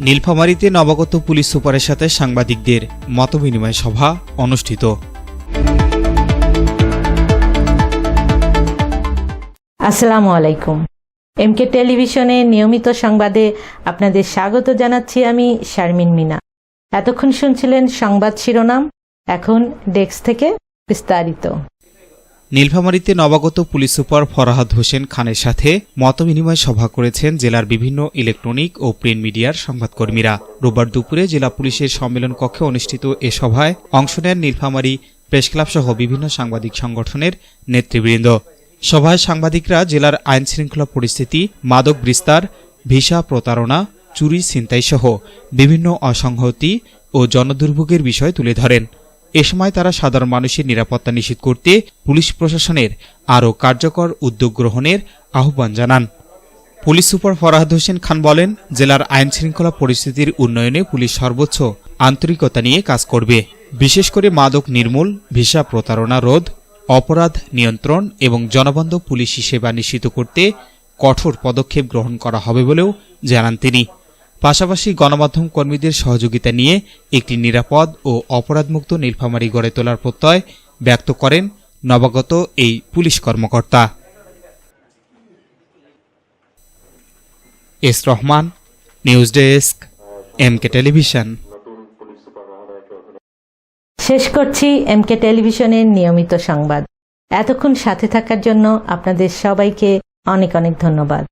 নীলফামারীতে নবাগত পুলিশ সুপারের সাথে সাংবাদিকদের মতবিনিময় সভা অনুষ্ঠিত। আসসালামু আলাইকুম। এমকে টেলিভিশনে নিয়মিত সংবাদে আপনাদের স্বাগত জানাচ্ছি আমি শারমিন মিনা। এতক্ষণ শুনছিলেন সংবাদ শিরোনাম, এখন ডেস্ক থেকে বিস্তারিত। নীলফামারীতে নবাগত পুলিশ সুপার ফরহাদ হোসেন খানের সাথে মতবিনিময় সভা করেছেন জেলার বিভিন্ন ইলেকট্রনিক ও প্রিন্ট মিডিয়ার সংবাদকর্মীরা। রোববার দুপুরে জেলা পুলিশের সম্মেলন কক্ষে অনুষ্ঠিত এ সভায় অংশ নেন নীলফামারী প্রেস ক্লাব সহ বিভিন্ন সাংবাদিক সংগঠনের নেতৃবৃন্দ। সভায় সাংবাদিকরা জেলার আইন শৃঙ্খলা পরিস্থিতি, মাদক বিস্তার, ভিসা প্রতারণা, চুরি ছিনতাই সহ বিভিন্ন অসংহতি ও জনদুর্ভোগের বিষয় তুলে ধরেন। এ সময় তারা সাধারণ মানুষের নিরাপত্তা নিশ্চিত করতে পুলিশ প্রশাসনের আরও কার্যকর উদ্যোগ গ্রহণের আহ্বান জানান। পুলিশ সুপার ফরহাদ হোসেন খান বলেন, জেলার আইন শৃঙ্খলা পরিস্থিতির উন্নয়নে পুলিশ সর্বোচ্চ আন্তরিকতা নিয়ে কাজ করবে। বিশেষ করে মাদক নির্মূল, ভিসা প্রতারণা রোধ, অপরাধ নিয়ন্ত্রণ এবং জনবন্ধ পুলিশি সেবা নিশ্চিত করতে কঠোর পদক্ষেপ গ্রহণ করা হবে বলেও জানান তিনি। পাশাপাশি গণমাধ্যম কর্মীদের সহযোগিতা নিয়ে একটি নিরাপদ ও অপরাধমুক্ত নীলফামারী গড়ে তোলার প্রত্যয় ব্যক্ত করেন নবাগত এই পুলিশ কর্মকর্তা। S Rahman, news desk, MK television. শেষ করছি এমকে টেলিভিশনের নিয়মিত সংবাদ। এতক্ষণ সাথে থাকার জন্য আপনাদের সবাইকে অনেক অনেক ধন্যবাদ।